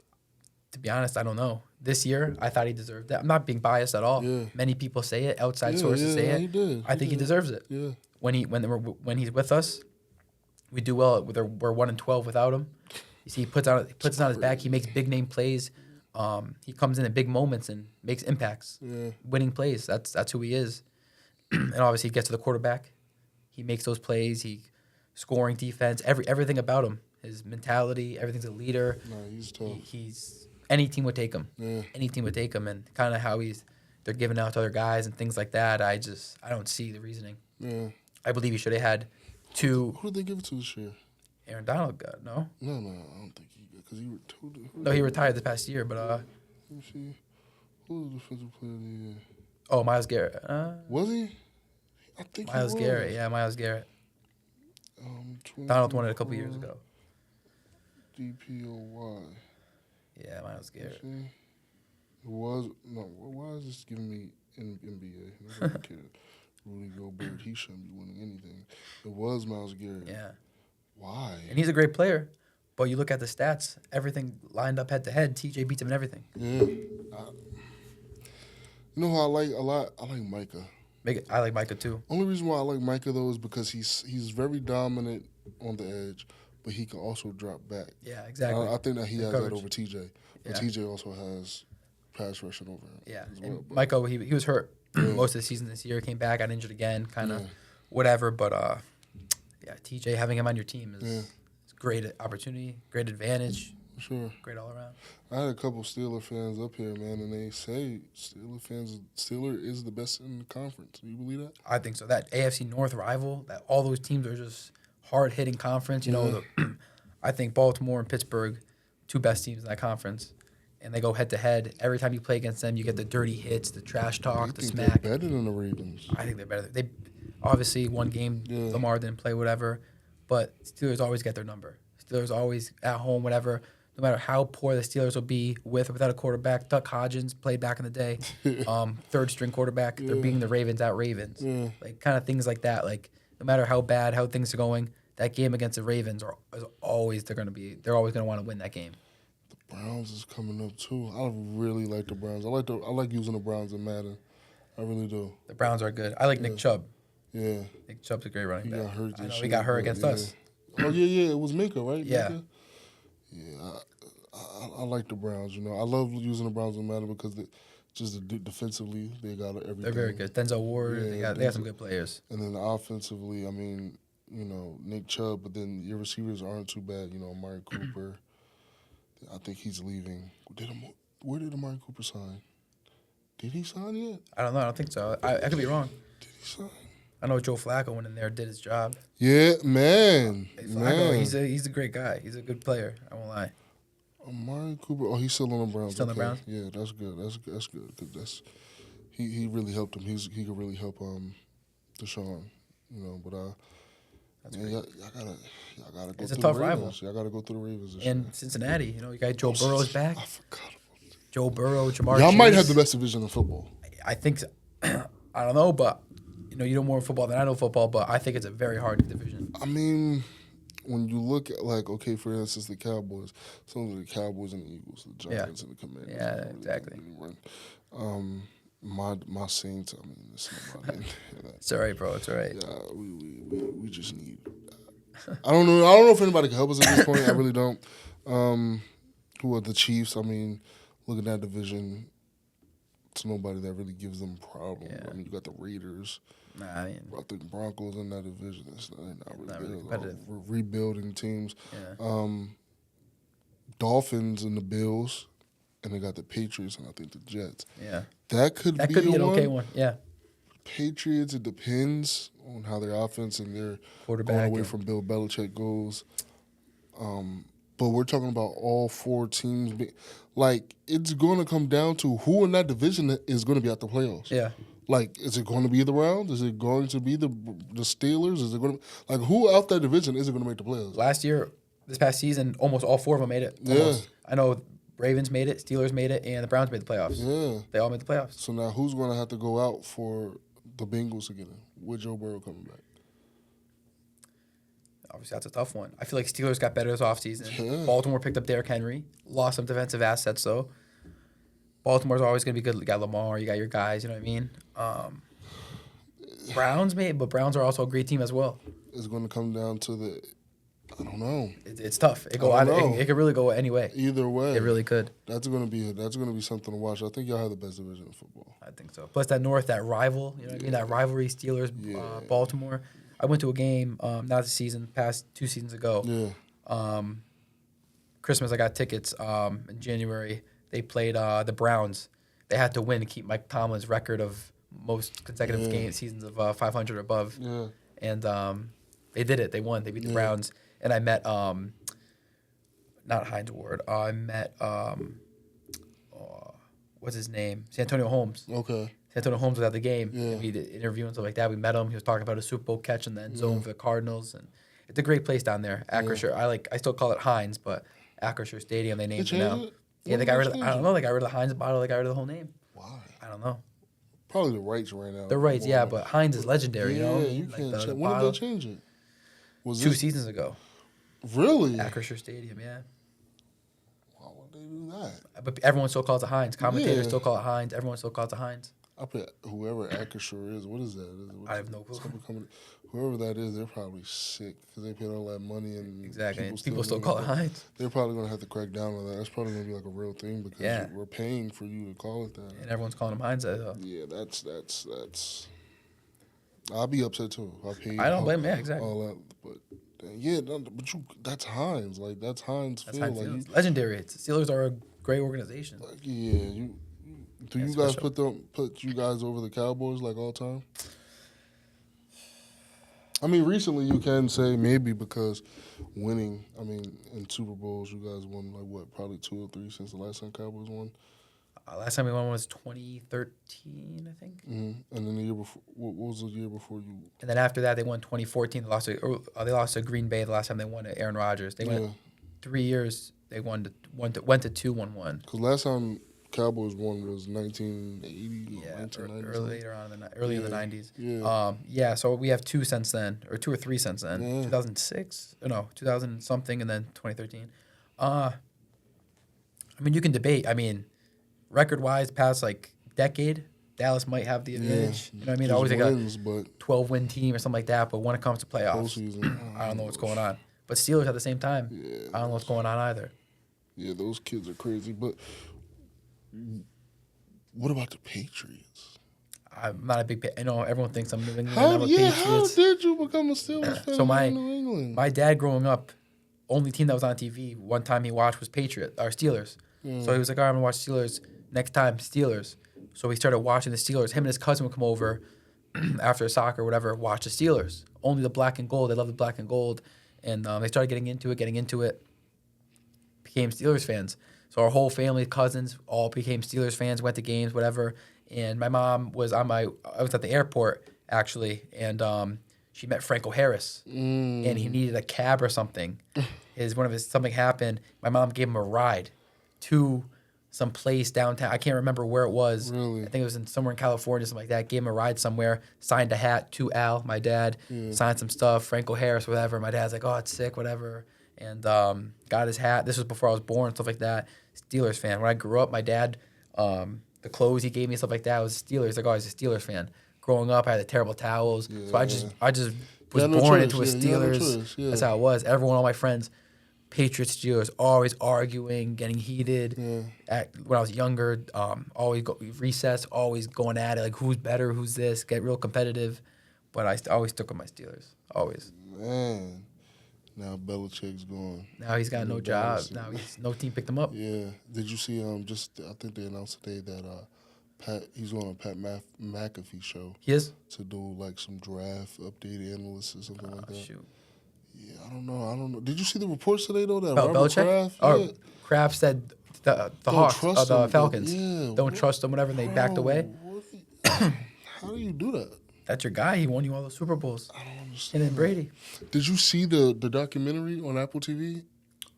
To be honest, I don't know. This year, I thought he deserved that. I'm not being biased at all. Yeah. Many people say it. Outside Yeah, sources say it. he did. I think he deserves it. Yeah. When he's with us, we do well. We're 1-12 without him. You see, he puts it on his back. He makes big name plays. He comes in at big moments and makes impacts, winning plays. That's who he is. And obviously, he gets to the quarterback. He makes those plays. He scoring, defense, everything about him. His mentality, everything's a leader. No, he's tough. He's any team would take him. Yeah. Any team would take him, and kind of how they're giving out to other guys and things like that. I don't see the reasoning. Yeah. I believe he should have had 2. Who did they give it to this year? Aaron Donald got no. No, I don't think he got because he retired. No, he retired this past year, but Let me see. Who was the defensive player of the year? oh, Myles Garrett. Was he? I think Myles he was. Garrett, yeah, Myles Garrett. 24, Donald won it a couple years ago. DPOY. Yeah, Myles Garrett. See? It was no. Why is this giving me NBA? Nobody cares. Rudy Gobert, he shouldn't be winning anything. It was Myles Garrett. Yeah, Why? and he's a great player, but you look at the stats, everything lined up head to head. TJ beats him in everything. Yeah. You know who I like a lot? I like Micah. I like Micah too. Only reason why I like Micah though is because he's very dominant on the edge, but he can also drop back. Yeah, exactly. I think that he has coverage. that over TJ, but Yeah. TJ also has pass rushing over him. Yeah, as well, and but- Michael, he was hurt most of the season this year. Came back, got injured again, kind of whatever. But yeah, TJ having him on your team is great opportunity, great advantage, Sure. great all around. I had a couple Steeler fans up here, man, and they say Steeler is the best in the conference. Do you believe that? I think so. That AFC North rival, that all those teams are just hard hitting conference. You know, I think Baltimore and Pittsburgh, 2 best teams in that conference. And they go head to head. Every time you play against them, you get the dirty hits, the trash talk, the think smack. they're better than the Ravens. I think they're better. They obviously one game Lamar didn't play, whatever, but Steelers always get their number. Steelers always at home, whatever. No matter how poor the Steelers will be with or without a quarterback. Duck Hodgins played back in the day, 3rd string quarterback. They're beating the Ravens at Ravens, like kind of things like that. Like no matter how bad how things are going, that game against the Ravens is always they're always gonna want to win that game. Browns is coming up too. I really like the Browns. I like using the Browns in Madden. I really do. The Browns are good. I like Nick Chubb. Yeah. Nick Chubb's a great running back. Got hurt. I know this he got year, hurt but against yeah. us. Oh yeah. It was Minka, right? Yeah. Minka? Yeah. I like the Browns. You know, I love using the Browns in Madden because defensively they got everything. They're very good. Denzel Ward. Yeah, they got some good players. And then offensively, I mean, you know, Nick Chubb, but then your receivers aren't too bad. You know, Amari Cooper. I think he's leaving. Where did Amari Cooper sign? Did he sign yet? I don't know. I don't think so. I could be wrong. Did he sign? I know Joe Flacco went in there, did his job. Yeah, man. Flacco, he's a great guy. He's a good player. I won't lie. Amari Cooper. Oh, he's still on the Browns. Still on the Browns? Yeah, that's good. That's good because he really helped him. He could really help Deshaun. You know, but y'all gotta go. It's a through tough the rival. Ravens. Y'all gotta go through the Ravens. This And year. Cincinnati, you know, you got Joe Burrow's back. I forgot about that. Joe Burrow, Jamar Y'all Chase. might have the best division in football. I think so. I don't know, but you know more football than I know football, but I think it's a very hard division. I mean, when you look at okay, for instance, the Cowboys, some of the Cowboys and the Eagles, the Giants and the Commanders. Yeah, exactly. My Saints. I mean, there's nobody in there. It's all right, bro. It's all right. Yeah, we just need. I don't know if anybody can help us at this point. I really don't. Who are the Chiefs? I mean, look at that division. It's nobody that really gives them a problem. Yeah. I mean, you got the Raiders. Nah, I mean, I think Broncos in that division. They're not really, not really they're competitive. rebuilding teams. yeah. Dolphins and the Bills, and they got the Patriots and I think the Jets. Yeah. That could That be could be an one. okay one. Yeah. Patriots, it depends on how their offense and their Quarterback. going away and- from Bill Belichick goes. But we're talking about all 4 teams. Like, it's going to come down to who in that division is going to be at the playoffs. Yeah. Like, is it going to be the Browns? Is it going to be the Steelers? Is it going to like who out that division is it going to make the playoffs? Last year, this past season, almost all 4 of them made it. Yeah. Almost. I know Ravens made it, Steelers made it, and the Browns made the playoffs. Yeah. They all made the playoffs. So now who's going to have to go out for the Bengals to get in with Joe Burrow coming back? Obviously, that's a tough one. I feel like Steelers got better this offseason. Yeah. Baltimore picked up Derrick Henry. Lost some defensive assets, though. Baltimore's always going to be good. You got Lamar. You got your guys. You know what I mean? Browns, maybe, but Browns are also a great team as well. It's going to come down to I don't know. It's tough. It could really go any way. Either way, It really could. That's going to be something to watch. I think y'all have the best division in football. I think so. Plus that North, that rival, you know what I mean? That rivalry, Steelers, Baltimore. I went to a game, not this season, past 2 seasons ago. Yeah. Christmas, I got tickets in January. They played the Browns. They had to win to keep Mike Tomlin's record of most consecutive seasons of 500 or above. Yeah. And they did it. They won. They beat the Browns. And I met, not Hines Ward. I met, what's his name? Santonio Holmes. Okay. Santonio Holmes was at the game. Yeah. We did interview and stuff like that. We met him. He was talking about a Super Bowl catch in the end zone for the Cardinals. And it's a great place down there. Acrisure. I still call it Hines, but Acrisure Stadium, they named it now. Yeah, they got rid of, I don't know, they got rid of the Heinz bottle. They got rid of the whole name. Why? I don't know. Probably the rights right now. The rights, yeah, but Heinz is legendary, you know? Yeah, you can't change. When did they change it? Was 2 seasons ago. Really? Acrisure Stadium, yeah. Why would they do that? But everyone still calls it Heinz. Commentators still call it Heinz. Everyone still calls it Heinz. I bet whoever Acrisure is, what is that? I have no clue. Whoever that is, they're probably sick because they paid all that money and Exactly. People still call it Heinz. They're probably going to have to crack down on that. That's probably going to be like a real thing because we're paying for you to call it that. And everyone's calling him Heinz. Yeah, that's. I'll be upset too. I don't blame him. Yeah, exactly. All that, but that's Heinz. Like that's Heinz. That's Heinz. Like, legendary. Steelers are a great organization. Like, yeah, do you guys put you guys over the Cowboys like all time? I mean, recently you can say maybe because winning. I mean, in Super Bowls, you guys won like what, probably 2 or 3 since the last time Cowboys won. Last time we won was 2013, I think. Mm-hmm. And then the year before, what was the year before you? And then after that, they won 2014. They lost to Green Bay the last time they won to Aaron Rodgers. They went 3 years. They went to 2-1-1. Because last time Cowboys won was 1980, 1990. Early in the 90s. Yeah. So we have 2 since then, or 2 or 3 since then. 2006, 2000 something, and then 2013. I mean, you can debate. I mean, record-wise, past like decade, Dallas might have the advantage. You know what I mean? Always like a 12-win team or something like that. But when it comes to playoffs, I don't know what's going on. But Steelers at the same time, I don't know what's going on either. Yeah, those kids are crazy. But what about the Patriots? I'm not a big. Everyone thinks I'm New England. How did you become a Steelers fan? So New England? My dad growing up, only team that was on TV one time he watched was Steelers. So he was like, all right, I'm gonna watch Steelers. Next time, Steelers. So we started watching the Steelers. Him and his cousin would come over after soccer or whatever, watch the Steelers. Only the black and gold. They love the black and gold. And they started getting into it. Became Steelers fans. So our whole family, cousins, all became Steelers fans, went to games, whatever. And my mom was I was at the airport, actually, and she met Franco Harris. And he needed a cab or something. Something happened. My mom gave him a ride to some place downtown. I can't remember where it was. Really? I think it was somewhere in California, something like that. Gave him a ride somewhere, signed a hat to Al, my dad, signed some stuff, Franco Harris, whatever. My dad's like, oh, it's sick, whatever. And got his hat. This was before I was born, stuff like that. Steelers fan. When I grew up, my dad, the clothes he gave me, stuff like that, was Steelers. Like, oh, he's a Steelers fan. Growing up, I had the terrible towels. Yeah. So I just was born into a Steelers. That's how it was. Everyone, all my friends, Patriots, Steelers, always arguing, getting heated. When I was younger, always recess, always going at it, like who's better, who's this, get real competitive. But I always stuck with my Steelers, always. Man, now Belichick's gone. Now he's got no job. Now no team picked him up. Yeah. Did you see? I think they announced today that he's on a Pat McAfee show. He is? To do like some draft update analysis or something like that. Shoot. Yeah, I don't know. Did you see the reports today though? That About Robert Belichick? Kraft? Kraft said the Hawks, the Falcons, don't trust them, whatever, and they backed away. How do you do that? That's your guy. He won you all the Super Bowls. I don't understand. And then Brady. Did you see the documentary on Apple TV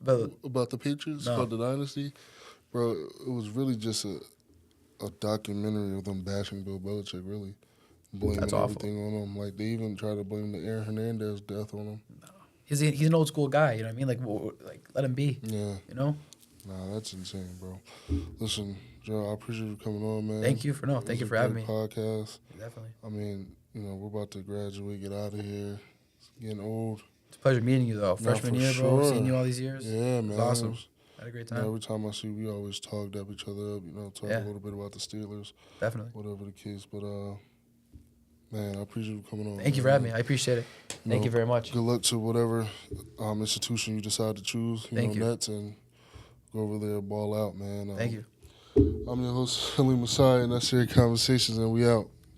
about the Patriots, about the dynasty? Bro, it was really just a documentary of them bashing Bill Belichick, really. Blaming everything on him. Like, they even tried to blame the Aaron Hernandez death on him. No. he's an old school guy. You know what I mean? Like let him be. Yeah. You know. Nah, that's insane, bro. Listen, Joe, I appreciate you coming on, man. Thank you for having me. Podcast. Definitely. I mean, we're about to graduate, get out of here. It's getting old. It's a pleasure meeting you though. Freshman year, bro. Sure. Seeing you all these years. Yeah, It man. was awesome. Had a great time. Every time I see you, we always talk each other up, talk a little bit about the Steelers. Definitely. Whatever the case. But, man, I appreciate you coming on. Thank you for having me. I appreciate it. Thank you very much. Good luck to whatever institution you decide to choose, Thank you. Nets, and go over there, ball out, man. Thank you. I'm your host, Saleem Messiah, and that's Serious Conversations, and we out.